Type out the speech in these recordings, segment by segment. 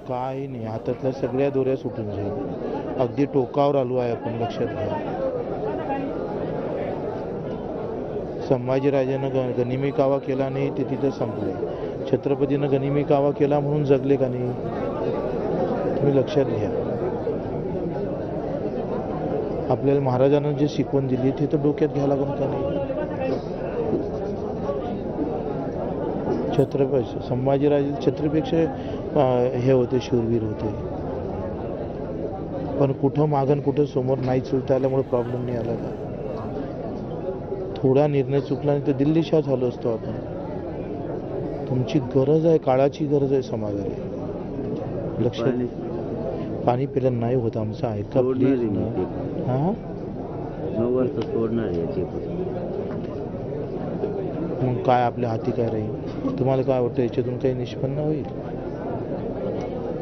काही नाही, हातातल्या सगळ्या दोऱ्या सुटून जाईल. अगदी टोकावर आलो आहे आपण, लक्षात घ्या. संभाजीराजानं गनिमी कावा केला नाही ते तिथं संपले. छत्रपतीनं गनिमी कावा केला म्हणून जगले का नाही, तुम्ही लक्षात घ्या. आपल्याला महाराजांना जे शिकवण दिली ते तर डोक्यात घ्यायला लागून का नाही. छत्रपती संभाजीराजे छत्रपेक्षा हे होते, शूरवीर होते. पण कुठं मागण कुठं समोर नाही चुलता आल्यामुळे प्रॉब्लेम नाही आला का. थोडा निर्णय चुकला नाही तर दिल्ली शाह झालो असतो आपण. तुमची गरज आहे, काळाची गरज आहे समाजाला. लक्षात. पाणी पिलं नाही होत आमचं, ऐका प्लीज ना. हां 9 वर्ष सोडणार याची. मग काय आपल्या हाती काय राहील. तुम्हाला काय वाटतं याच्यातून काही निष्पन्न होईल.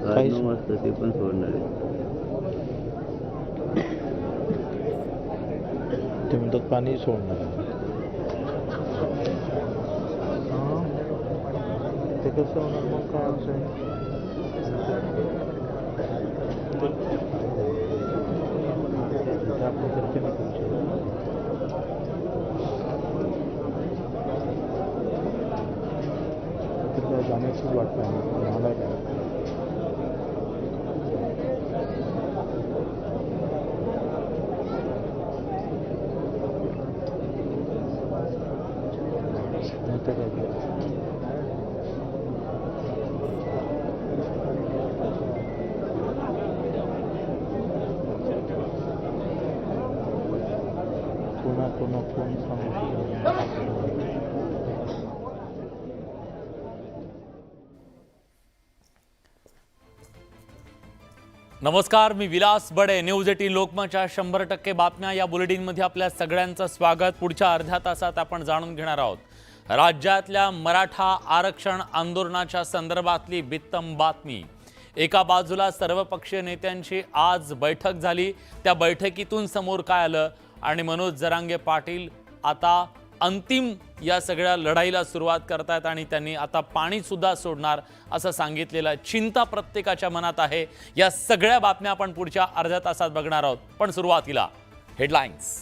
9 वर्ष ते पण सोडणार आहे. ते म्हणतात पाणी सोडणार. ते कसं होणार मग, काय आमचं आहे. आपण करते ना तुमच्या जाण्याचीच वाट पाहिजे मला काय. पुन्हा फोन सांगू. नमस्कार, मी विलास बडे. न्यूज 18 लोकमतच्या 100% बातम्या या बुलेटिनमध्ये आपल्या सगळ्यांचं स्वागत. पुढच्या अर्ध्या तासात आपण जाणून घेणार आहोत राज्यातल्या मराठा आरक्षण आंदोलनाच्या संदर्भातली बित्तम बातमी. एका बाजूला सर्वपक्षीय नेत्यांची आज बैठक झाली. त्या बैठकीतून समोर काय आलं आणि मनोज जरांगे पाटील आता अंतिम या सगळ्या लढाईला सुरुवात करतात आणि त्यांनी आता पाणी सुद्धा सोडणार असं सांगितलेलं. चिंता प्रत्येकाच्या मनात आहे. या सगळ्या बातम्या आपण पुढच्या अर्ध्या तासात बघणार आहोत. पण सुरुवातीला हेडलाइन्स.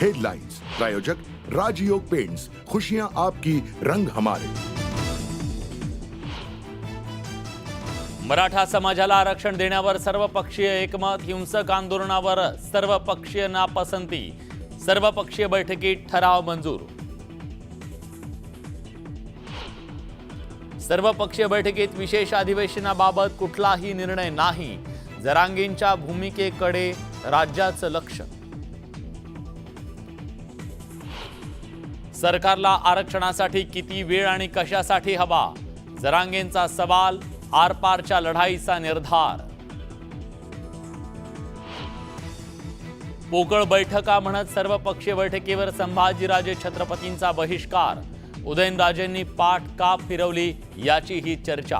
हेडलाइन्स प्रायोजक राजयोग पेंट्स, खुशियां आपकी, रंग हमारे. मराठा समाजाला आरक्षण देण्यावर सर्वपक्षीय एकमत. हिंसक आंदोलनावर सर्वपक्षीय नापसंती. सर्वपक्षीय बैठकीत ठराव मंजूर. सर्वपक्षीय बैठकीत विशेष अधिवेशनाबाबत कुठलाही निर्णय नाही. जरांगेंच्या भूमिकेकडे राज्याचं लक्ष. सरकारला आरक्षणासाठी किती वेळ आणि कशासाठी हवा. जरांगेंचा सवाल. आरपारच्या लढाईचा निर्धार. पोकळ बैठका म्हणत सर्वपक्षीय बैठकीवर संभाजीराजे छत्रपतींचा बहिष्कार. उदयनराजेंनी पाठ का फिरवली याची ही चर्चा.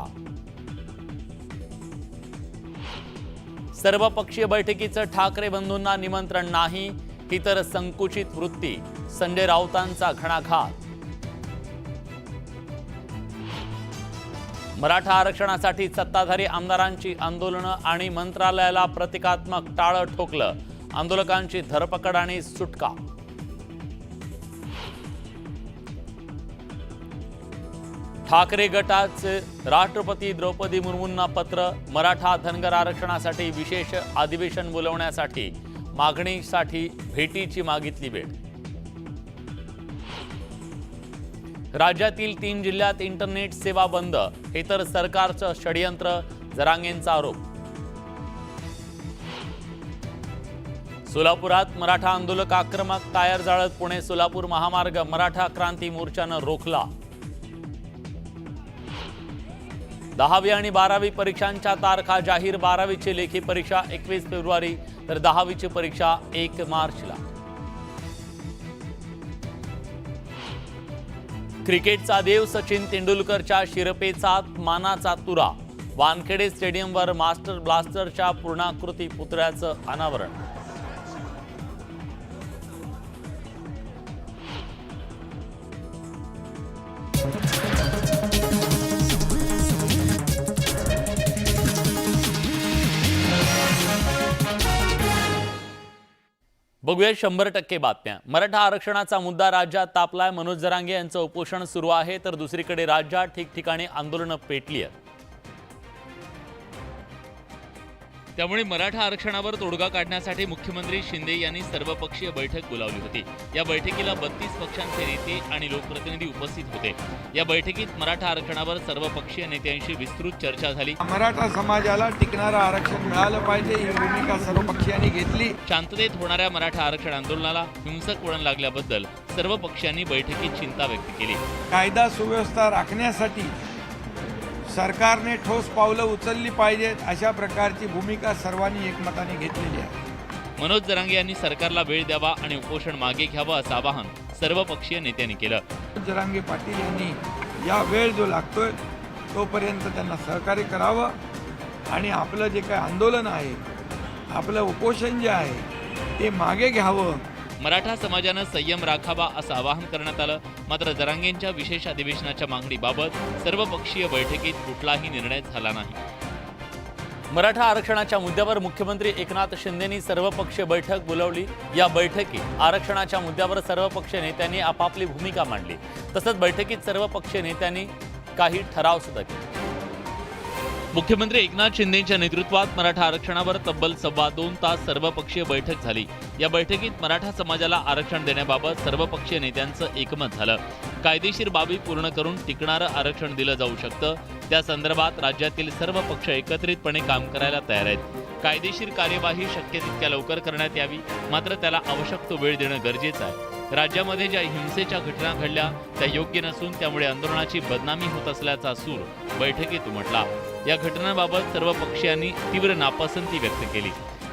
सर्वपक्षीय बैठकीचं ठाकरे बंधूंना निमंत्रण नाही, ही तर संकुचित वृत्ती. संजय राऊतांचा घणाघात. मराठा आरक्षणासाठी सत्ताधारी आमदारांची आंदोलनं आणि मंत्रालयाला प्रतिकात्मक टाळं ठोकलं. आंदोलकांची धरपकड आणि सुटका. ठाकरे गटाचे राष्ट्रपती द्रौपदी मुर्मूंना पत्र. मराठा धनगर आरक्षणासाठी विशेष अधिवेशन बोलवण्यासाठी मागणीसाठी भेटीची मागितली वेळ. राज्यातील 3 जिल्ह्यात इंटरनेट सेवा बंद, हे तर सरकारचं षडयंत्र. जरांगेंचा आरोप. सोलापुरात मराठा आंदोलक आक्रमक. टायर जाळत पुणे सोलापूर महामार्ग मराठा क्रांती मोर्चानं रोखला. 10वी आणि 12वी परीक्षांच्या तारखा जाहीर. 12वीची लेखी परीक्षा 21 फेब्रुवारी तर 10वीची परीक्षा 1 मार्चला. क्रिकेटचा देव सचिन तेंडुलकरच्या शिरपेचात मानाचा तुरा. वानखेडे स्टेडियमवर मास्टर ब्लास्टरच्या पूर्णाकृती पुतळ्याचं अनावरण. बघूया 100% बातम्या. मराठा आरक्षणाचा मुद्दा राज्यात तापलाय. मनोज जरांगे यांचं उपोषण सुरू आहे, तर दुसरीकडे राज्यात ठिकठिकाणी आंदोलनं पेटली आहेत. त्यामुळे मराठा आरक्षणावर तोडगा काढण्यासाठी मुख्यमंत्री शिंदे यांनी सर्वपक्षीय बैठक बोलावली होती. या बैठकीला 32 पक्षांचे नेते आणि लोकप्रतिनिधी उपस्थित होते. या बैठकीत मराठा आरक्षणावर सर्वपक्षीय नेत्यांशी विस्तृत चर्चा झाली. मराठा समाजाला टिकणारं आरक्षण मिळालं पाहिजे ही भूमिका सर्व पक्षांनी घेतली. शांततेत होणाऱ्या मराठा आरक्षण आंदोलनाला हिंसक वळण लागल्याबद्दल सर्व पक्षांनी बैठकीत चिंता व्यक्त केली. कायदा सुव्यवस्था राखण्यासाठी सरकारने ठोस पावलं उचलली पाहिजेत अशा प्रकारची भूमिका सर्वांनी एकमताने घेतलेली आहे. मनोज जरांगे यांनी सरकारला वेळ द्यावा आणि उपोषण मागे घ्यावं असं आवाहन सर्वपक्षीय नेत्यांनी केलं. जरांगे पाटील यांनी या वेळ जो लागतोय तोपर्यंत त्यांना सहकार्य करावं आणि आपलं जे काही आंदोलन आहे, आपलं उपोषण जे आहे ते मागे घ्यावं. मराठा समाजानं संयम राखावा असं आवाहन करण्यात आलं. मात्र जरांगेंच्या विशेष अधिवेशनाच्या मागणीबाबत सर्वपक्षीय बैठकीत कुठलाही निर्णय झाला नाही. मराठा आरक्षणाच्या मुद्द्यावर मुख्यमंत्री एकनाथ शिंदेंनी सर्वपक्षीय बैठक बोलावली. या बैठकीत आरक्षणाच्या मुद्द्यावर सर्वपक्षीय नेत्यांनी आपापली भूमिका मांडली. तसंच बैठकीत सर्वपक्षीय नेत्यांनी काही ठराव सुद्धा केले. मुख्यमंत्री एकनाथ शिंदेंच्या नेतृत्वात मराठा आरक्षणावर तब्बल 2.25 तास सर्वपक्षीय बैठक झाली. या बैठकीत मराठा समाजाला आरक्षण देण्याबाबत सर्वपक्षीय नेत्यांचं एकमत झालं. कायदेशीर बाबी पूर्ण करून टिकणारं आरक्षण दिलं जाऊ शकतं. त्या संदर्भात राज्यातील सर्व पक्ष एकत्रितपणे काम करायला तयार आहेत. कायदेशीर कार्यवाही शक्य तितक्या लवकर करण्यात यावी, मात्र त्याला आवश्यक तो वेळ देणं गरजेचं आहे. राज्यामध्ये ज्या हिंसेच्या घटना घडल्या त्या योग्य नसून त्यामुळे आंदोलनाची बदनामी होत असल्याचा सूर बैठकीत उमटला. या घटनांबाबत सर्व पक्षीयांनी तीव्र नापसंती व्यक्त केली.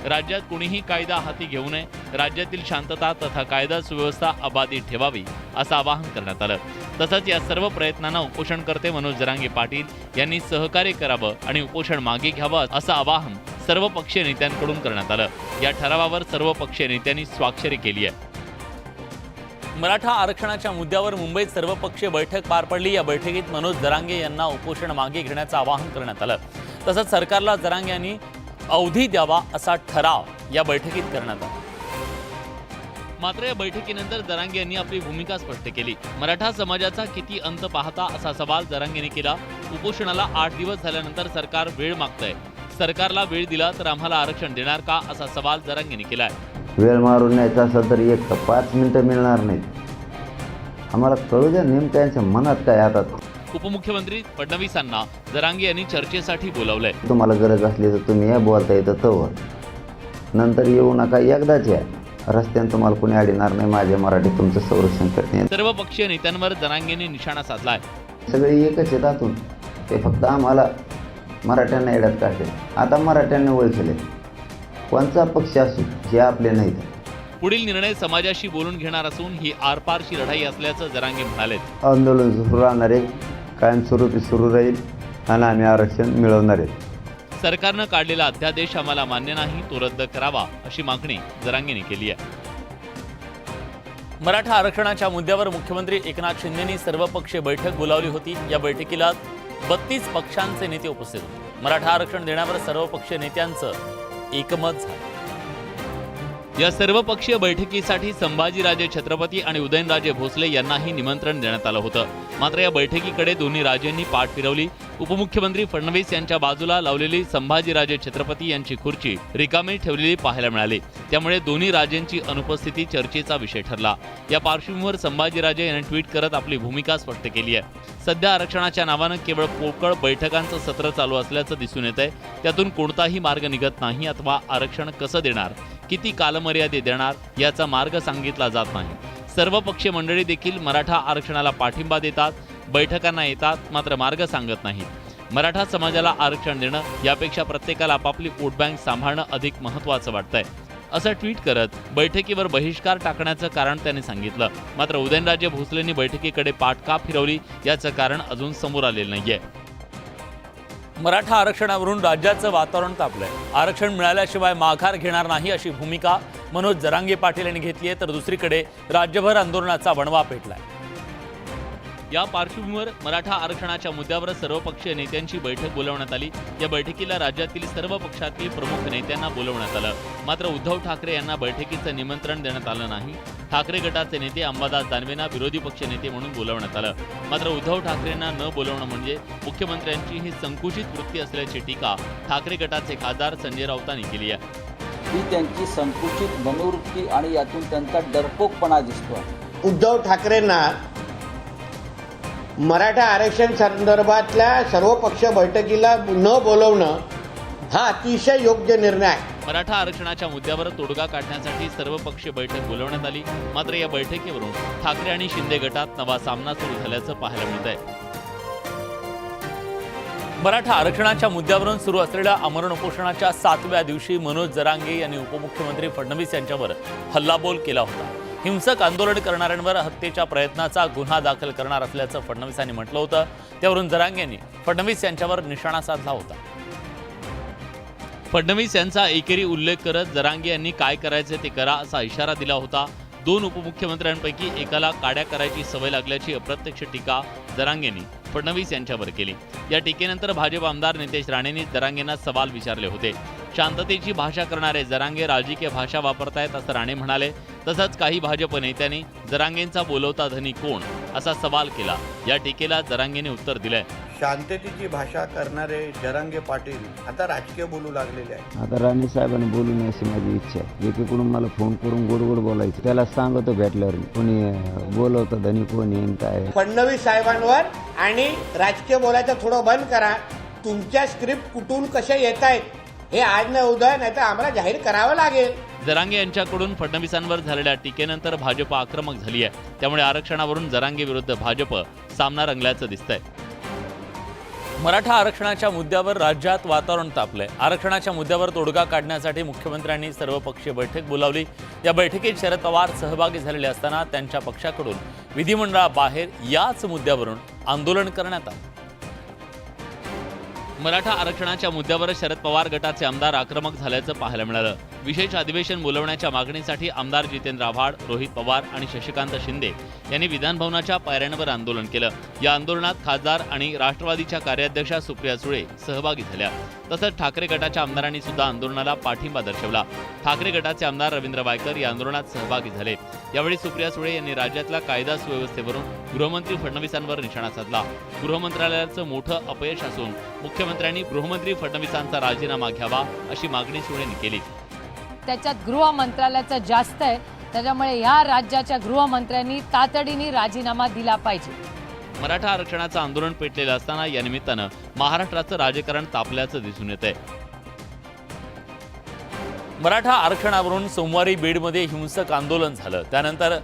राज्यात कोणीही कायदा हाती घेऊ नये, राज्यातील शांतता तथा कायदा सुव्यवस्था अबाधित ठेवावी असं आवाहन करण्यात आलं. तसंच या सर्व प्रयत्नांना उपोषणकर्ते मनोज जरांगे पाटील यांनी सहकार्य करावं आणि उपोषण मागे घ्यावं असं आवाहन सर्व पक्षीय नेत्यांकडून करण्यात आलं. या ठरावावर सर्व पक्षीय नेत्यांनी स्वाक्षरी केली आहे. मराठा आरक्षणाच्या मुद्द्यावर मुंबईत सर्वपक्षीय बैठक पार पडली. या बैठकीत मनोज जरांगे यांना उपोषण मागे घेण्याचं आवाहन करण्यात आलं. तसंच सरकारला जरांगे यांनी अवधी द्यावा असा ठराव या बैठकीत करण्यात आला. मात्र या बैठकीनंतर जरांगे यांनी आपली भूमिका स्पष्ट केली. मराठा समाजाचा किती अंत पाहता असा सवाल जरांगेंनी केला. उपोषणाला 8 दिवस झाल्यानंतर सरकार वेळ मागतंय. सरकारला वेळ दिला तर आम्हाला आरक्षण देणार का असा सवाल जरांगेंनी केलाय. वेळ मारून न्यायचा असेल तर 1-5 मिनिटं मिळणार नाहीत. आम्हाला कळू द्या नेमकं यांच्या मनात काय. आता उपमुख्यमंत्री फडणवीसांना जरांगे यांनी चर्चेसाठी बोलावलंय. तुम्हाला गरज असली तर तुम्ही या बोलता येतं तवर, नंतर येऊ नका, एकदाच या. रस्त्यानं तुम्हाला कोणी अडणार नाही. माझ्या मराठी तुमचं संरक्षण करणे. सर्व पक्षीय नेत्यांवर जरांगेंनी निशाणा साधलाय. सगळे एकच आहेत आतून. ते फक्त आम्हाला मराठ्यांना येड्यात काढते. आता मराठ्यांना ओळखले कोणचा पक्ष असू हे आपले नाहीत. पुढील निर्णय समाजाशी बोलून घेणार असून ही आरपारची लढाई असल्याचं जरांगे म्हणाले. आंदोलन सुरू राहणार आहे, कायमस्वरूपी सुरू राहील आणि आम्ही आरक्षण मिळवणार आहे. सरकारनं काढलेला अध्यादेश आम्हाला मान्य नाही, तो रद्द करावा अशी मागणी जरांगेंनी केली आहे. मराठा आरक्षणाच्या मुद्द्यावर मुख्यमंत्री एकनाथ शिंदेंनी सर्वपक्षीय बैठक बोलावली होती. या बैठकीला 32 पक्षांचे नेते उपस्थित होते. मराठा आरक्षण देण्यावर सर्वपक्षीय नेत्यांचं एकमत झालं. या सर्वपक्षीय बैठकीसाठी संभाजीराजे छत्रपती आणि उदयनराजे भोसले यांनाही निमंत्रण देण्यात आलं होतं. मात्र या बैठकीकडे दोन्ही राजेंनी पाठ फिरवली. उपमुख्यमंत्री फडणवीस यांच्या बाजूला लावलेली संभाजीराजे छत्रपती यांची खुर्ची रिकामी ठेवलेली पाहायला मिळाली. त्यामुळे दोन्ही राजेंची अनुपस्थिती चर्चेचा विषय ठरला. या पार्श्वभूमीवर संभाजीराजे यांनी ट्विट करत आपली भूमिका स्पष्ट केली आहे. सध्या आरक्षणाच्या नावानं केवळ पोकळ बैठकांचं सत्र चालू असल्याचं दिसून येत आहे. त्यातून कोणताही मार्ग निघत नाही अथवा आरक्षण कसं देणार, किती कालमर्यादे देणार याचा मार्ग सांगितला जात नाही. सर्वपक्षीय मंडळी देखील मराठा आरक्षणाला पाठिंबा देतात, बैठकांना येतात, मात्र मार्ग सांगत नाहीत. मराठा समाजाला आरक्षण देणं यापेक्षा प्रत्येकाला आपापली वोट बँक सांभाळणं अधिक महत्त्वाचं वाटतंय असं ट्विट करत बैठकीवर बहिष्कार टाकण्याचं कारण त्यांनी सांगितलं. मात्र उदयनराजे भोसलेंनी बैठकीकडे पाठ का फिरवली याचं कारण अजून समोर आलेलं नाहीये. मराठा आरक्षणावरून राज्याचं वातावरण तापलंय. आरक्षण मिळाल्याशिवाय माघार घेणार नाही अशी भूमिका मनोज जरांगे पाटील यांनी घेतली आहे. तर दुसरीकडे राज्यभर आंदोलनाचा वणवा पेटलाय. या पार्श्वभूमीवर मराठा आरक्षणाच्या मुद्द्यावर सर्वपक्षीय नेत्यांची बैठक बोलवण्यात आली। या बैठकीला राज्यातील सर्व पक्षातील प्रमुख नेत्यांना बोलवण्यात आलं। मात्र उद्धव ठाकरे यांना बैठकीचं निमंत्रण देण्यात आलं नाही। ठाकरे गटाचे नेते अंबादास दानवेंना विरोधी पक्ष नेते म्हणून बोलवण्यात आलं। मात्र उद्धव ठाकरेंना न बोलवणं म्हणजे मुख्यमंत्र्यांची ही संकुचित वृत्ती असल्याची टीका ठाकरे गटाचे खासदार संजय राऊतांनी केली आहे। ही त्यांची संकुचित मनोवृत्ती आणि यातून त्यांचा डरपोकपणा दिसतो। उद्धव ठाकरेंना मराठा आरक्षण संदर्भातल्या सर्व पक्ष बैठकीला न बोलवणं हा अतिशय योग्य निर्णय आहे। मराठा आरक्षणाच्या मुद्द्यावर तोडगा काढण्यासाठी सर्वपक्षीय बैठक बोलवण्यात आली। मात्र या बैठकीवरून ठाकरे आणि शिंदे गटात नवा सामना सुरू झाल्याचं पाहायला मिळत आहे। मराठा आरक्षणाच्या मुद्द्यावरून सुरू असलेल्या आमरण उपोषणाच्या 7व्या दिवशी मनोज जरांगे यांनी उपमुख्यमंत्री फडणवीस यांच्यावर हल्लाबोल केला होता। हिंसक आंदोलन करणाऱ्यांवर हत्येच्या प्रयत्नाचा गुन्हा दाखल करणार असल्याचं फडणवीसांनी म्हटलं होतं। त्यावरून जरांगे यांनी फडणवीस यांच्यावर निशाणा साधला होता। फडणवीस यांचा एकेरी उल्लेख करत जरांगे यांनी काय करायचे ते करा असा इशारा दिला होता। 2 उपमुख्यमंत्र्यांपैकी एकाला काड्या करायची सवय लागल्याची अप्रत्यक्ष टीका जरांगेंनी फडणवीस यांच्यावर केली। या टीकेनंतर भाजप आमदार नितेश राणेंनी जरांगेंना सवाल विचारले होते। शांततेची भाषा करणारे जरांगे राजकीय भाषा वापरतायत असं राणे म्हणाले। तसंच काही भाजप नेत्यांनी जरांगेंचा बोलवता धनी कोण असा सवाल केला। या टीकेला जरांगेने उत्तर दिलंय। शांततेची भाषा करणारे जरांगे पाटील आता राजकीय बोलू लागलेले आहेत। आता राणे साहेबांनी बोलू नये अशी माझी इच्छा आहे। एकीकडून मला फोन करून गोड गोड बोलायचं, त्याला सांगतो भेटल्यावर कोणी बोलवतं धनी कोण येईन काय। फडणवीस साहेबांवर आणि राजकीय बोलायचं थोडं बंद करा। तुमच्या स्क्रिप्ट कुठून कशा येत आहेत हे आज न उद्या नाही तर आम्हाला जाहीर करावं लागेल। जरांगे यांच्याकडून फडणवीसांवर झालेल्या टीकेनंतर भाजप आक्रमक झाली आहे। त्यामुळे आरक्षणावरून जरांगे विरुद्ध भाजप सामना रंगल्याचं दिसतंय। मराठा आरक्षणाच्या मुद्द्यावर राज्यात वातावरण तापलंय। आरक्षणाच्या मुद्द्यावर तोडगा काढण्यासाठी मुख्यमंत्र्यांनी सर्वपक्षीय बैठक बोलावली। या बैठकीत शरद पवार सहभागी झालेले असताना त्यांच्या पक्षाकडून विधिमंडळाबाहेर याच मुद्द्यावरून आंदोलन करण्यात आलं। मराठा आरक्षणाच्या मुद्द्यावर शरद पवार गटाचे आमदार आक्रमक झाल्याचं पाहायला मिळालं। विशेष अधिवेशन बोलवण्याच्या मागणीसाठी आमदार जितेंद्र आव्हाड, रोहित पवार आणि शशिकांत शिंदे यांनी विधानभवनाच्या पायऱ्यांवर आंदोलन केलं। या आंदोलनात खासदार आणि राष्ट्रवादीच्या कार्याध्यक्षा सुप्रिया सुळे सहभागी झाल्या। तसंच ठाकरे गटाच्या आमदारांनी सुद्धा आंदोलनाला पाठिंबा दर्शवला। ठाकरे गटाचे आमदार रवींद्र वायकर या आंदोलनात सहभागी झाले। यावेळी सुप्रिया सुळे यांनी राज्यातल्या कायदा सुव्यवस्थेवरून गृहमंत्री फडणवीसांवर निशाणा साधला। गृहमंत्रालयाचं मोठं अपयश असून मुख्यमंत्र्यांनी गृहमंत्री फडणवीसांचा राजीनामा घ्यावा अशी मागणी सुळेंनी केली। त्याच्यात गृह मंत्रालयाचं जास्त आहे, त्याच्यामुळे या राज्याच्या गृहमंत्र्यांनी तातडीने राजीनामा दिला पाहिजे। मराठा आरक्षणाचं आंदोलन पेटलेलं असताना या निमित्तानं महाराष्ट्राचं राजकारण तापल्याचं दिसून येतंय। मराठा आरक्षणावरून सोमवारी बीडमध्ये हिंसक आंदोलन झालं। त्यानंतर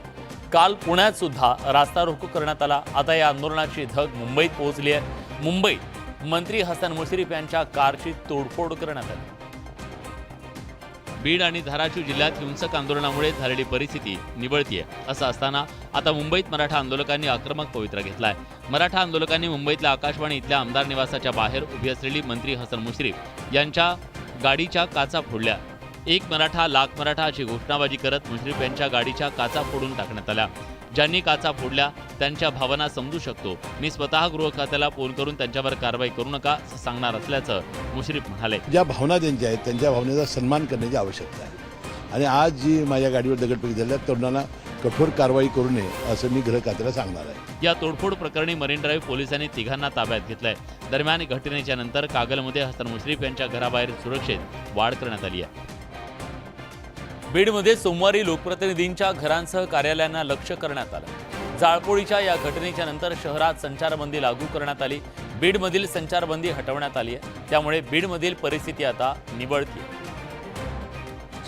काल पुण्यात सुद्धा रास्ता रोको करण्यात आला। आता या आंदोलनाची धग मुंबईत पोहोचली आहे। मुंबईत मंत्री हसन मुश्रीफ यांच्या कारची तोडफोड करण्यात आली। बीड आणि धाराशिव जिल्ह्यात हिंसक आंदोलनामुळे झालेली परिस्थिती निवळतीये। असं असताना आता मुंबईत मराठा आंदोलकांनी आक्रमक पवित्रा घेतलाय। मराठा आंदोलकांनी मुंबईतल्या आकाशवाणी इथल्या आमदार निवासाच्या बाहेर उभी असलेली मंत्री हसन मुश्रीफ यांच्या गाडीच्या काचा फोडल्या। एक मराठा लाख मराठा अशी घोषणाबाजी करत मुश्रीफ यांच्या गाडीच्या काचा फोडून टाकण्यात आल्या। ज्यांनी काचा फोडल्या त्यांच्या भावना समजू शकतो। मी स्वतः गृह खात्याला फोन करून त्यांच्यावर कारवाई करू नका असं सांगणार असल्याचं मुश्रीफ म्हणाले। ज्या भावना त्यांच्या आहेत त्यांच्या भावनेचा सन्मान करण्याची आवश्यकता आहे आणि आज जी माझ्या गाडीवर दगडफेक झाल्या तरुणांना कठोर कारवाई करू नये असं मी गृह खात्याला सांगणार आहे। या तोडफोड प्रकरणी मरीन ड्राईव्ह पोलिसांनी तिघांना ताब्यात घेतलंय। दरम्यान घटनेच्या नंतर कागलमध्ये हसन मुश्रीफ यांच्या घराबाहेर सुरक्षेत वाढ करण्यात आली आहे। बीडमध्ये सोमवारी लोकप्रतिनिधींच्या घरांसह कार्यालयांना लक्ष्य करण्यात आलं। जाळपोळीच्या या घटनेच्या नंतर शहरात संचारबंदी लागू करण्यात आली। बीडमधील संचारबंदी हटवण्यात आली आहे। त्यामुळे बीडमधील परिस्थिती आता निवळते।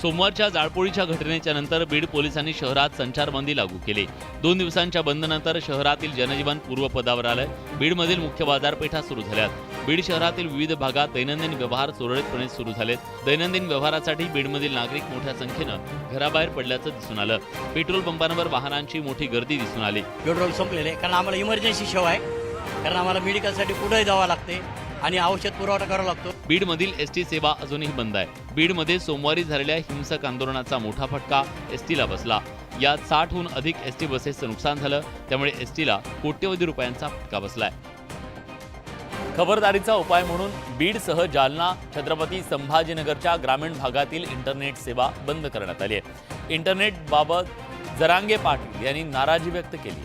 सोमवारच्या जाळपोळीच्या घटनेच्या नंतर बीड पोलिसांनी शहरात संचारबंदी लागू केली। 2 दिवसांच्या बंदनंतर शहरातील जनजीवन पूर्वपदावर आलंय। बीडमधील मुख्य बाजारपेठा सुरू झाल्यात। बीड शहरातील विविध भागात दैनंदिन व्यवहार सुरळीतपणे सुरू झालेत। दैनंदिन व्यवहारासाठी बीडमधील नागरिक मोठ्या संख्येनं घराबाहेर पडल्याचं दिसून आलं। पेट्रोल पंपांवर वाहनांची मोठी गर्दी दिसून आली। पेट्रोल संपलेले कारण आम्हाला इमर्जन्सी सेवा आहे, कारण आम्हाला मेडिकलसाठी पुढे जावं लागते आणि औषध पुरवठा करावा लागतो। बीडमधील एसटी सेवा अजूनही बंद आहे। बीडमध्ये सोमवारी झालेल्या हिंसक आंदोलनाचा मोठा फटका एसटीला बसला। यात 60हून अधिक एसटी बसेसचं नुकसान झालं, त्यामुळे एसटीला कोट्यवधी रुपयांचा फटका बसलाय. खबरदारीचा उपाय म्हणून बीडसह जालना, छत्रपती संभाजीनगरच्या ग्रामीण भागातील इंटरनेट सेवा बंद करण्यात आली आहे. इंटरनेटबाबत जरांगे पाटील यांनी नाराजी व्यक्त केली.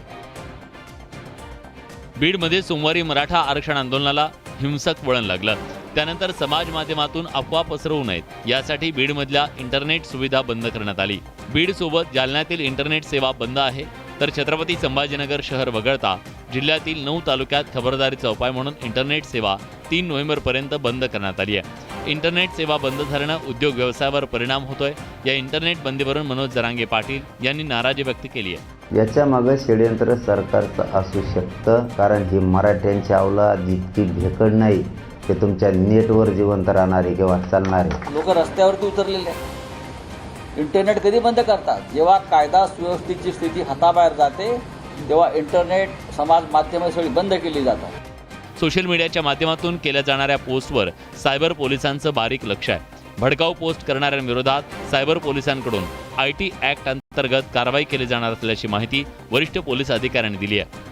बीडमध्ये सोमवारी मराठा आरक्षण आंदोलनाला हिंसक वळण लागलं. त्यानंतर समाज माध्यमातून अफवा पसरवू नयेत यासाठी बीडमधल्या इंटरनेट सुविधा बंद करण्यात आली. बीडसोबत जालन्यातील इंटरनेट सेवा बंद आहे, तर छत्रपती संभाजीनगर शहर वगळता जिल्ह्यातील 9 तालुक्यात खबरदारीचा उपाय म्हणून इंटरनेट सेवा 3 नोव्हेंबरपर्यंत बंद करण्यात आली आहे. इंटरनेट सेवा बंद झाल्यानं उद्योग व्यवसायावर परिणाम होतोय. या इंटरनेट बंदीवरून मनोज जरांगे पाटील यांनी नाराजी व्यक्त केली आहे. याच्या मागे षडयंत्र सरकारचं असू शकतं, कारण ही मराठ्यांची अवलाद जितकी भेकड नाही ते तुमच्या नेटवर जिवंत राहणारे किंवा चालणारे लोक रस्त्यावरती उतरलेले आहेत. इंटरनेट कधी बंद करतात? जेव्हा कायदा सुव्यवस्थेची स्थिती हाताबाहेर जाते तेव्हा इंटरनेट, समाज माध्यमं सगळी बंद केली जातात. सोशल मीडियाच्या माध्यमातून केल्या जाणाऱ्या पोस्टवर सायबर पोलिसांचं बारीक लक्ष आहे. भडकाऊ पोस्ट करणाऱ्यांविरोधात सायबर पोलिसांकडून IT ॲक्ट अंतर्गत कारवाई केली जाणार असल्याची माहिती वरिष्ठ पोलीस अधिकाऱ्यांनी दिली आहे.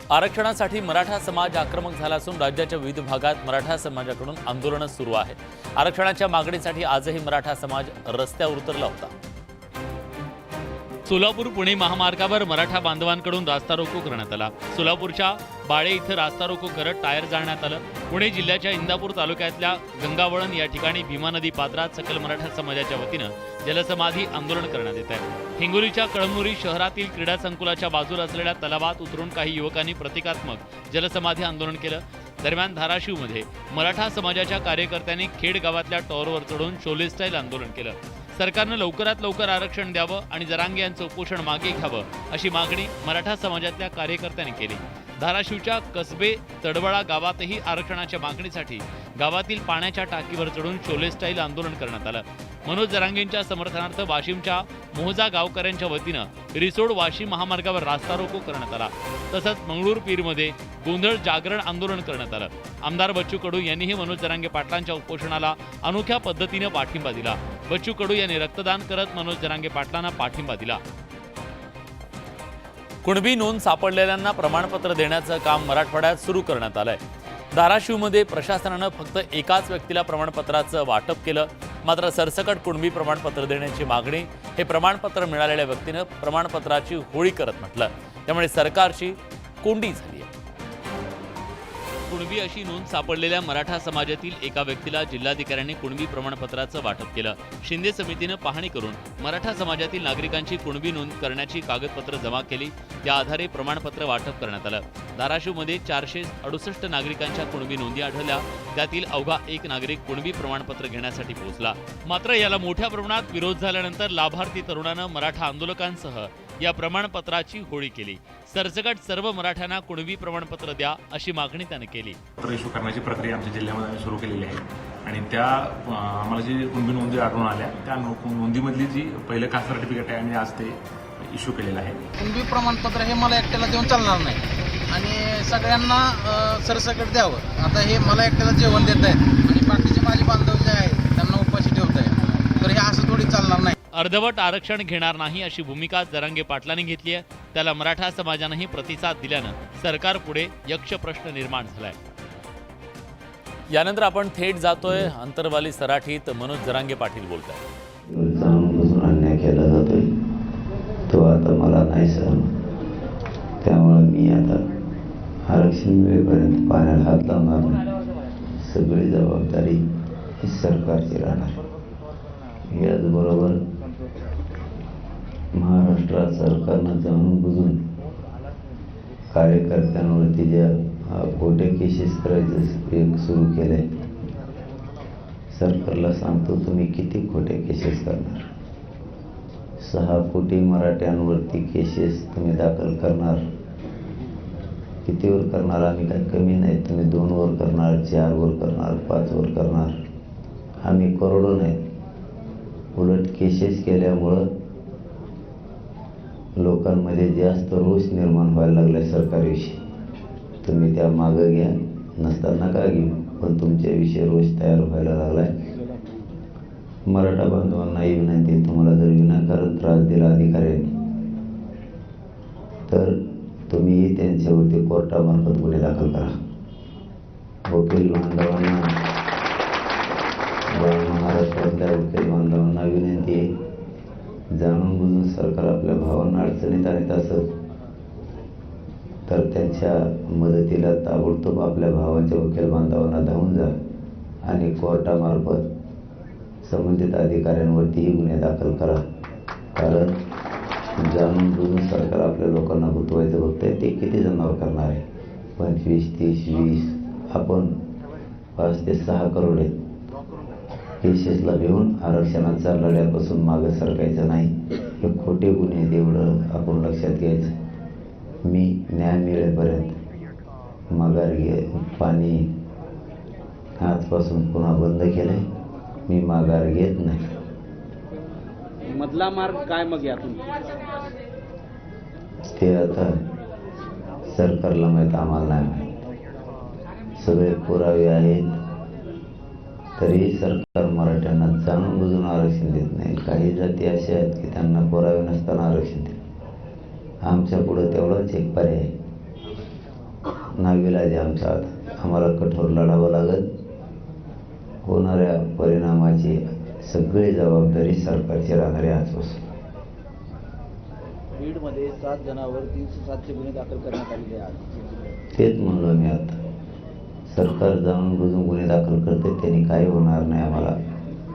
आरक्षणासाठी मराठा समाज आक्रमक झाला असून राज्याच्या विविध भागात मराठा समाजाकडून आंदोलनं सुरू आहेत. आरक्षणाच्या मागणीसाठी आजही मराठा समाज रस्त्यावर उतरला होता. सोलापूर पुणे महामार्गावर मराठा बांधवांकडून रास्ता रोको करण्यात आला. सोलापूरच्या बाळे इथं रास्ता रोको करत टायर जाळण्यात आलं. पुणे जिल्ह्याच्या इंदापूर तालुक्यातल्या गंगावळण या ठिकाणी भीमा नदी पात्रात सकल मराठा समाजाच्या वतीनं जलसमाधी आंदोलन करण्यात येत आहे. हिंगोलीच्या कळमनुरी शहरातील क्रीडा संकुलाच्या बाजूला असलेल्या तलावात उतरून काही युवकांनी प्रतिकात्मक जलसमाधी आंदोलन केलं. दरम्यान धाराशिवमध्ये मराठा समाजाच्या कार्यकर्त्यांनी खेड गावातल्या टॉवरवर चढून शोले स्टाईल आंदोलन केलं. सरकारनं लवकरात लवकर आरक्षण द्यावं आणि जरांगे यांचं उपोषण मागे घ्यावं अशी मागणी मराठा समाजातल्या कार्यकर्त्यांनी केली. धाराशिवच्या कसबे तडवळा गावातही आरक्षणाच्या मागणीसाठी गावातील पाण्याच्या टाकीवर चढून शोले स्टाईल आंदोलन करण्यात आलं. मनोज जरांगेंच्या समर्थनार्थ वाशिमच्या मोहजा गावकऱ्यांच्या वतीनं रिसोड वाशिम महामार्गावर रास्ता रोको करण्यात आला. तसंच मंगळूरपीरमध्ये गोंधळ जागरण आंदोलन करण्यात आलं. आमदार बच्चू कडू यांनीही मनोज जरांगे पाटलांच्या उपोषणाला अनोख्या पद्धतीनं पाठिंबा दिला. बच्चू कडू यांनी रक्तदान करत मनोज जरांगे पाटलांना पाठिंबा दिला. कुणबी नोंद सापडलेल्यांना प्रमाणपत्र देण्याचं काम मराठवाड्यात सुरू करण्यात आलंय. धाराशिवमध्ये प्रशासनानं फक्त एकाच व्यक्तीला प्रमाणपत्राचं वाटप केलं. मात्र सरसकट कुणबी प्रमाणपत्र देण्याची मागणी हे प्रमाणपत्र मिळालेल्या व्यक्तीनं प्रमाणपत्राची होळी करत म्हटलं. त्यामुळे सरकारची कोंडी झाली आहे. कुणबी अशी नोंद सापडलेल्या मराठा समाजातील एका व्यक्तीला जिल्हाधिकाऱ्यांनी कुणबी प्रमाणपत्राचं वाटप केलं. शिंदे समितीनं पाहणी करून मराठा समाजातील नागरिकांची कुणबी नोंद करण्याची कागदपत्र जमा केली. त्या आधारे प्रमाणपत्र वाटप करण्यात आलं. धाराशिवमध्ये 468 नागरिकांच्या कुणबी नोंदी आढळल्या. त्यातील अवघा एक नागरिक कुणबी प्रमाणपत्र घेण्यासाठी पोहोचला. मात्र याला मोठ्या प्रमाणात विरोध झाल्यानंतर लाभार्थी तरुणानं मराठा आंदोलकांसह या प्रमाणपत्राची होळी केली. सरसकट सर्व मराठ्यांना कुणबी प्रमाणपत्र द्या अशी मागणी त्याने केली. पत्र इश्यू करण्याची प्रक्रिया आमच्या जिल्ह्यामध्ये आम्ही सुरू केलेली आहे आणि त्या आम्हाला जी कुणबी नोंदी आढळून आल्या त्या नोंदीमधली जी पहिलं कास्ट सर्टिफिकेट आहे आणि आज ते इश्यू केलेलं आहे. कुणबी प्रमाणपत्र हे मला एकट्याला देऊन चालणार नाही आणि सगळ्यांना सरसकट द्यावं. आता हे मला एकट्याला जेवण देत आहेत आणि बाकीचे माझे बांधव जे आहेत त्यांना उपाशी ठेवत आहे, तर हे असं थोडी चालणार नाही. अर्धवट आरक्षण घेणार नाही अशी भूमिका जरांगे पाटलांनी घेतली आहे. त्याला मराठा समाजानंही प्रतिसाद दिल्यानं सरकार पुढे यक्ष प्रश्न निर्माण झालाय. यानंतर आपण थेट जातोय अंतरवाली सराठीत. मनोज जरांगे पाटील बोलत आहेत. जाणून अन्याय केला जातोय तो आता मला नाही सहन. त्यामुळे मी आता आरक्षण मिळेपर्यंत पाण्याला हात लावणार. सगळी जबाबदारी ही सरकारची राहणार. याचबरोबर महाराष्ट्रात सरकारनं जाणून बुजून कार्यकर्त्यांवरती ज्या खोटे केसेस करायचं एक सुरू केलंय, सरकारला सांगतो तुम्ही किती खोटे केसेस करणार. 6 कोटी मराठ्यांवरती केसेस तुम्ही दाखल करणार. कितीवर करणार? आम्ही काही कमी नाही. तुम्ही 2 वर करणार, 4 वर करणार, 5 वर करणार. आम्ही करोडो नाही. उलट केसेस केल्यामुळं लोकांमध्ये जास्त रोष निर्माण व्हायला लागला सरकारविषयी. तुम्ही त्या मागं घ्या, नसताना का घेऊ, पण तुमच्याविषयी रोष तयार व्हायला लागलाय. मराठा बांधवांना ही विनंती आहे, तुम्हाला जर विनाकारण त्रास दिला अधिकाऱ्यांनी तर तुम्हीही त्यांच्यावरती कोर्टामार्फत गुन्हे दाखल करा. वकील बांधवांना, महाराष्ट्रातल्या वकील बांधवांना विनंती आहे, जाणून बुजून सरकार आपल्या भावांना अडचणीत आणत असत तर त्यांच्या मदतीला ताबडतोब आपल्या भावांच्या वकील बांधवांना धावून जा आणि कोर्टामार्फत संबंधित अधिकाऱ्यांवरतीही गुन्हे दाखल करा. कारण जाणून बुजून सरकार आपल्या लोकांना गुंतवायचं बघतंय, ते किती जणांवर करणार आहे. 25, 30, 20 आपण 5 ते 6 करोड आहेत. केसेसला घेऊन आरक्षणाच्या लढ्यापासून मागे सरकायचं नाही. हे खोटे गुन्हे आहेत, एवढं आपण लक्षात घ्यायचं. मी न्याय मिळेपर्यंत माघार पाणी आजपासून पुन्हा बंद केलंय. मी माघार घेत नाही. मधला मार्ग काय मग यातून? ते आता सरकारला माहीत, आम्हाला नाही माहीत. सगळे पुरावे आहेत तरी सरकार मराठ्यांना जाणून बुजून आरक्षण देत नाही. काही जाती अशा आहेत की त्यांना पुरावे नसताना आरक्षण देत. आमच्या पुढं तेवढाच एक पर्याय नाविलाज आमचा. आम्हाला कठोर लढावं लागत. होणाऱ्या परिणामाची सगळी जबाबदारी सरकारची राहणार आहे आजपासून. बीडमध्ये 7 जणांवर 307चे गुन्हे दाखल करण्यात आलेले आहेत. तेच म्हणलो मी आता. सरकार जाणून बुजून गुन्हे दाखल करते, त्यांनी काही होणार नाही. आम्हाला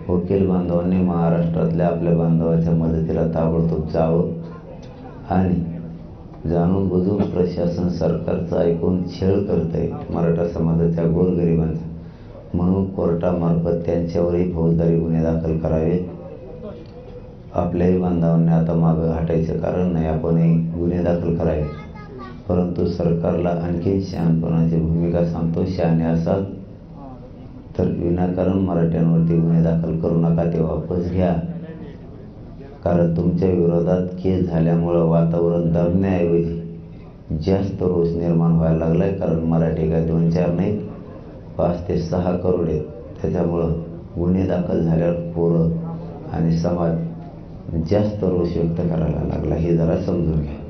वकील बांधवांनी महाराष्ट्रातल्या आपल्या बांधवाच्या मदतीला ताबडतोब जावं आणि जाणून बुजून प्रशासन सरकारचं ऐकून छळ करतंय मराठा समाजाच्या गोरगरिबांचा, म्हणून कोर्टामार्फत त्यांच्यावरही फौजदारी गुन्हे दाखल करावे. आपल्याही बांधवांनी आता मागं हटायचं कारण नाही, आपणही गुन्हे दाखल करावे. परंतु सरकारला आणखी शहाणपणाची भूमिका सांगतो. शहाणे असाल तर विनाकारण मराठ्यांवरती गुन्हे दाखल करू नका, ते वापस घ्या. कारण तुमच्या विरोधात केस झाल्यामुळं वातावरण दबण्याऐवजी जास्त रोष निर्माण व्हायला लागलाय. कारण मराठी काय 2-4 नाहीत, 5 ते 6 करोड आहेत. त्याच्यामुळं गुन्हे दाखल झाल्यावर पोरं आणि समाज जास्त रोष व्यक्त करायला लागला. हे जरा समजून घ्या.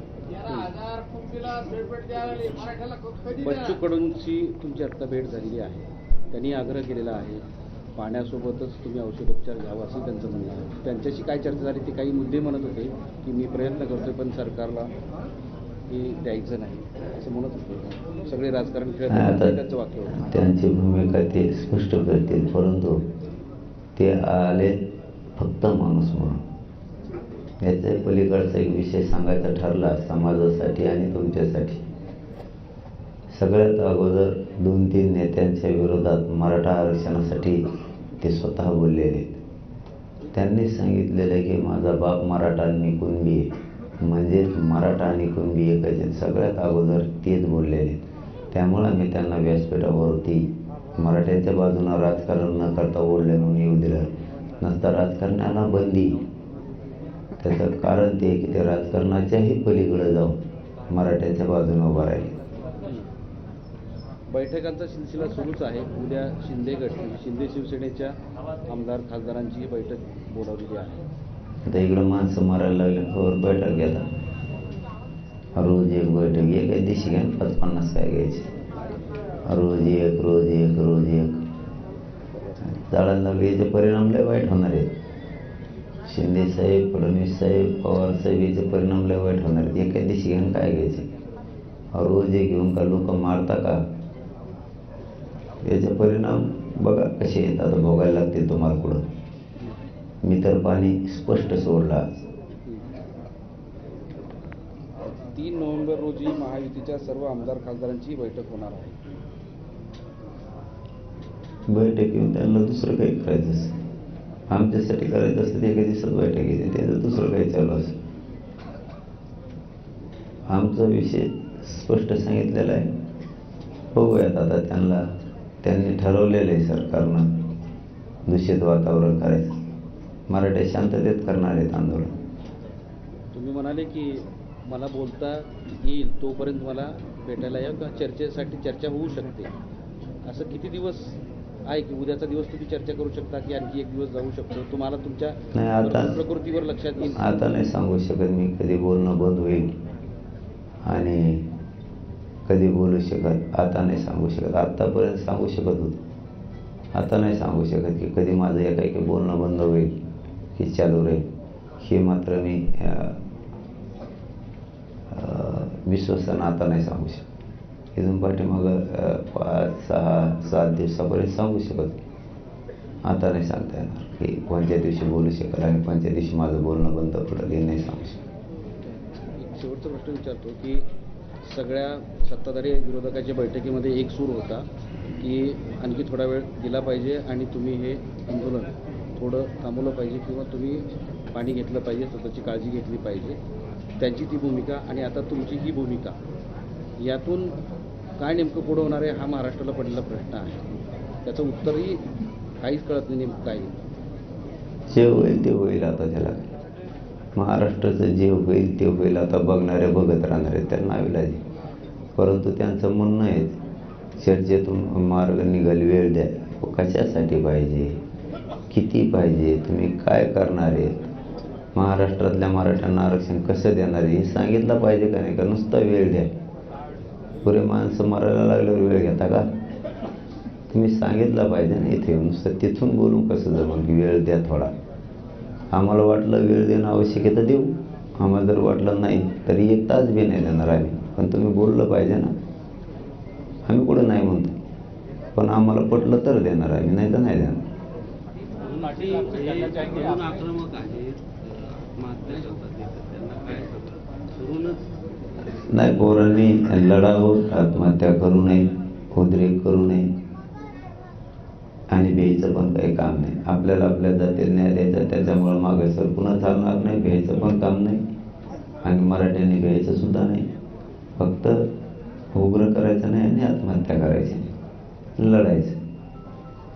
बच्चू कडूंची तुमची आत्ता भेट झालेली आहे. त्यांनी आग्रह केलेला आहे पाण्यासोबतच तुम्ही औषधोपचार घ्यावा असं त्यांचं म्हणणं आहे. त्यांच्याशी काय चर्चा झाली? ते काही मुद्दे म्हणत होते की मी प्रयत्न करतोय पण सरकारला हे द्यायचं नाही असं म्हणत होते. सगळे राजकारण खेळत त्यांचं वाक्य होतं. त्यांची भूमिका ते स्पष्ट करतील, परंतु ते आले फक्त माणूस म्हणून. याच्या पलीकडचा एक विषय सांगायचा ठरला समाजासाठी आणि तुमच्यासाठी. सगळ्यात अगोदर 2-3 नेत्यांच्या विरोधात मराठा आरक्षणासाठी ते स्वतः बोललेले आहेत. त्यांनी सांगितलेलं आहे की माझा बाप मराठा आणि कुणबी आहे, म्हणजेच मराठा आणि कुणबी एकच आहेत. सगळ्यात अगोदर तेच बोललेले आहेत. त्यामुळं मी त्यांना व्यासपीठावरती मराठ्यांच्या बाजूनं राजकारण न करता बोलले म्हणून येऊ दिलं नसता. राजकारणाला बंदी, त्याचं कारण ते की ते राजकारणाच्याही पलीकडे जाऊन मराठ्यांच्या बाजूने उभं राहिले. बैठकांचा सिलसिला सुरूच आहे. उद्या शिंदे गट शिंदे शिवसेनेच्या आमदार खासदारांची बैठक बोलावलेली आहे. आता इकडं माणसं मारायला लागल्यावर बैठक घेता. रोज एक बैठक, एका दिवशी घ्या 50 काय घ्यायचे. रोज एक रोज एक रोज एक जाळायला लागले. याचे परिणाम लय वाईट होणार आहेत. शिंदे साहेब, फडणवीस साहेब, पवार साहेब याचे परिणाम लय वाईट होणार आहेत. एका दिवशी घेऊन काय घ्यायचे? रोज एक घेऊन का लोक मारता का? याचे परिणाम बघा कसे येतात, आता भोगायला लागतील तुम्हाला पुढं. मी तर पाणी स्पष्ट सोडला. 3 नोव्हेंबर रोजी महायुतीच्या सर्व आमदार खासदारांची बैठक होणार आहे. बैठक येऊन त्यांना दुसरं काही करायचं असं, आमच्यासाठी करायचं असतं ते एका दिवसात बैठक येते, त्याचं दुसरं काही चालू असं. आमचा विषय स्पष्ट सांगितलेला आहे. बघूयात आता त्यांनी ठरवलेलं आहे सरकारनं दूषित वातावरण करायचं. मराठा शांततेत करणार आहेत आंदोलन. तुम्ही म्हणाले की मला बोलता येईल तोपर्यंत मला भेटायला या का चर्चेसाठी चर्चा होऊ शकते. असं किती दिवस आहे की उद्याचा दिवस तुम्ही चर्चा करू शकता की आणखी एक दिवस जाऊ शकतो, तुम्हाला तुमच्या नाही आता प्रकृतीवर लक्षात येईल? आता नाही सांगू शकत मी कधी बोलणं बंद होईल आणि कधी बोलू शकत. आता नाही सांगू शकत. आत्तापर्यंत सांगू शकत होतो, आता नाही सांगू शकत की कधी माझं एकाएकी बोलणं बंद होईल की चालू राहील. हे मात्र मी विश्वासानं आता नाही सांगू शकत. इथून पाठीमागं 5-6-7 दिवसापर्यंत सांगू शकत, आता नाही सांगता येणार की कोणत्या दिवशी बोलू शकेल आणि कोणत्या दिवशी माझं बोलणं बंद पडेल हे नाही सांगू शकत. एक शेवटचा प्रश्न विचारतो की सगळ्या सत्ताधारी विरोधकाच्या बैठकीमध्ये एक सूर होता की आणखी थोडा वेळ दिला पाहिजे आणि तुम्ही हे आंदोलन थोडं थांबवलं पाहिजे किंवा तुम्ही पाणी घेतलं पाहिजे, स्वतःची काळजी घेतली पाहिजे. त्यांची ती भूमिका आणि आता तुमची ही भूमिका, यातून काय नेमकं पुढं होणार आहे हा महाराष्ट्राला पडलेला प्रश्न आहे. त्याचं उत्तरही काहीच कळत नाही नेमकं काय. जे होईल ते होईल. आता त्याला महाराष्ट्राचं जे होईल ते होईल. आता बघणारे बघत राहणार आहेत, त्यांना नाईलाज. परंतु त्यांचं म्हणणं आहे चर्चेतून मार्ग निघाल, वेळ द्या. कशासाठी पाहिजे, किती पाहिजे, तुम्ही काय करणार आहे, महाराष्ट्रातल्या मराठ्यांना आरक्षण कसं देणार आहे हे सांगितलं पाहिजे का नाही. का नुसता वेळ द्या. पुरे माणसं मरायला लागल्यावर वेळ घेता का? तुम्ही सांगितलं पाहिजे ना. इथे नुसतं तिथून बोलून कसं जमल की वेळ द्या थोडा. आम्हाला वाटलं वेळ देणं आवश्यक आहे तर देऊ, आम्हाला जर वाटलं नाही तरी 1 तास बी नाही देणार आम्ही. पण तुम्ही बोललं पाहिजे ना. आम्ही कुठं नाही म्हणतो, पण आम्हाला पटलं तर देणार आम्ही, नाही तर नाही देणार. नाही, पोरांनी लढावं, आत्महत्या करू नये, उद्रेक करू नये आणि भ्यायचं पण काही काम नाही. आपल्याला आपल्या जातीला न्याय द्यायचा, त्याच्यामुळे मागे सर पुन्हा चालणार नाही. भ्यायचं पण काम नाही आणि मराठ्यांनी भ्यायचं सुद्धा नाही. फक्त उग्र करायचं नाही आणि आत्महत्या करायची नाही, लढायचं.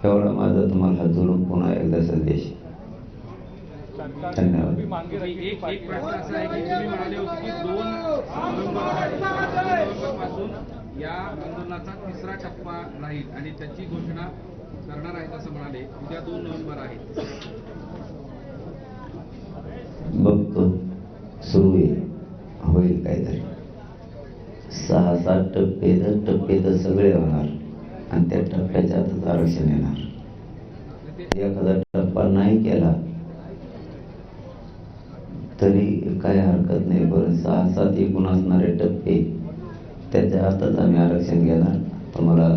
एवढा माझा तुम्हाला हात जोडून पुन्हा एकदा संदेश. धन्यवाद. एक प्रश्न असा आहे की तुम्ही म्हणाले होते की 2 नोव्हेंबरपासून या आंदोलनाचा 3रा टप्पा राहील आणि त्याची घोषणा करणार आहेत असं म्हणाले. उद्या 2 नोव्हेंबर आहे. बघतो, सुरू होईल काहीतरी. 6-7 टप्पे तर सगळे होणार आणि त्या टप्प्याच्या आतच आरक्षण येणार. एखादा टप्पा नाही केला तरी काय हरकत नाही. बरं, 6-7 एकूण असणारे टप्पे, त्याच्या आतच आम्ही आरक्षण घेणार. तुम्हाला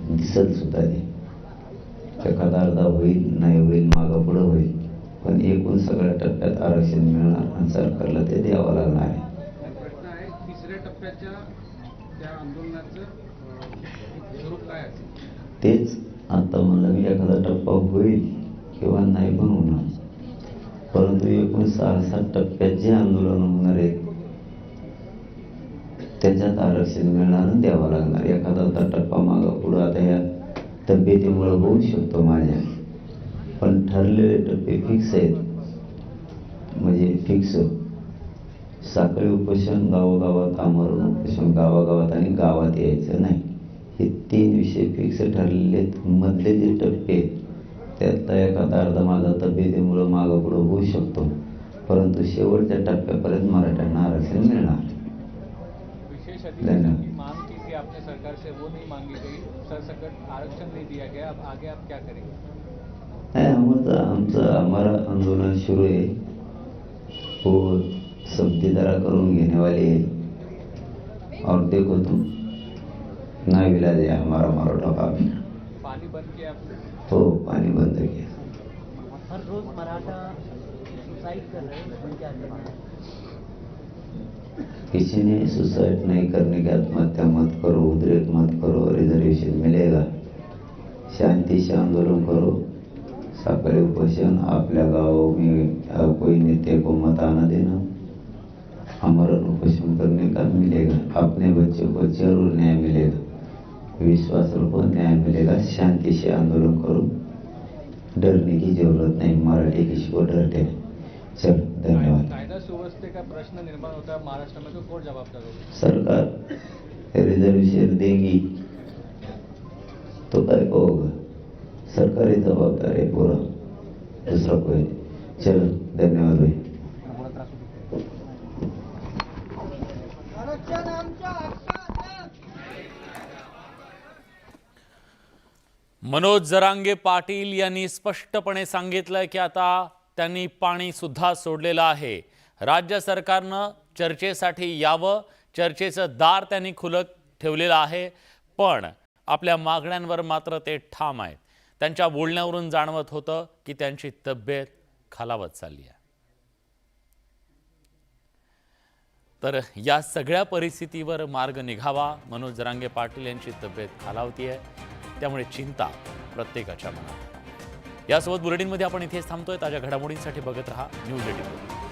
दिसत सुद्धा ते एखादा अर्धा होईल, नाही होईल, मागं पुढं होईल, पण एकूण सगळ्या टप्प्यात आरक्षण मिळणार आणि सरकारला ते द्यावं लागणार आहे. प्रश्न आहे 3ऱ्या टप्प्याच्या त्या आंदोलनाचं स्वरूप काय असेल? तेच आता म्हणलं मी, एखादा टप्पा होईल किंवा नाही पण होणार, परंतु एकूण 6-7 टप्प्यात जे आंदोलन होणार आहेत त्याच्यात आरक्षण मिळणार आणि द्यावं लागणार. एखादा टप्पा मागं पुढं आता या तब्येतीमुळे होऊ शकतो माझ्या, पण ठरलेले टप्पे फिक्स आहेत. म्हणजे फिक्स साखळी उपोषण गावोगावात, आमरण उपोषण गावागावात आणि गावात यायचं नाही, हे 3 विषय फिक्स ठरलेले आहेत. मधले जे टप्पे आहेत त्यातला एखादा अर्धा माझा तब्येतीमुळं मागं पुढं होऊ शकतो, परंतु शेवटच्या टप्प्यापर्यंत मराठ्यांना आरक्षण मिळणार. धन्यवाद. मांग की थी आपने सरकार से, वो नहीं मांगी गई, सरसकट आरक्षण नहीं दिया गया, अब आगे आप क्या करेंगे? नहीं, हमारा आंदोलन शुरू है, वो सब दीदारा करून घेने वाले है और देखो तुम ना इलाज है हमारा मराठा का भी. पानी बंद किया आपने? हो, पानी बंद किया. हर रोज मराठा सुसाइड कर रहे हैं, क्या करना है? किसी ने सुसाइड नहीं करने की, आत्महत्या मत करो, उद्रेक मत करो, रिजर्वेशन मिलेगा. शांति से आंदोलन करो, साखळी उपोषण, आपल्या गाँव में कोई नेता को मत आना देना, आमरण उपोषण करने का मिलेगा. अपने बच्चों को जरूर न्याय मिलेगा, विश्वास रखो, न्याय मिलेगा. शांति से आंदोलन करो, डरने की जरूरत नहीं. मराठी किसी को डरते नहीं. चलो, धन्यवाद. कायदा सुव्यवस्था का प्रश्न निर्माण होता है महाराष्ट्र में, तो कौन जवाबदार होगा? सरकार रिजर्वेशन देगी तो काय को होगा. सरकारी जबाबदारी आहे पूरा, दूसरा कोई। चलो, धन्यवाद भाई। मनोज जरांगे पाटील यांनी स्पष्टपणे सांगितलं की आता त्यांनी पाणी सुद्धा सोडलेलं आहे। राज्य सरकारनं चर्चेसाठी यावं, चर्चेचं दार त्यांनी खुलं ठेवलेलं आहे, पण आपल्या मागण्यांवर मात्र ते ठाम आहेत। त्यांच्या बोलण्यावरून जाणवत होतं की त्यांची तब्येत खालावत चालली आहे। तर या सगळ्या परिस्थितीवर मार्ग निघावा, मनोज जरांगे पाटील यांची तब्येत खालावतीये, त्यामुळे चिंता प्रत्येकाच्या मनात। यासोबत बुलेटिनमध्ये आपण इथेच थांबतोय। ताज्या घडामोडींसाठी बघत रहा न्यूज 18।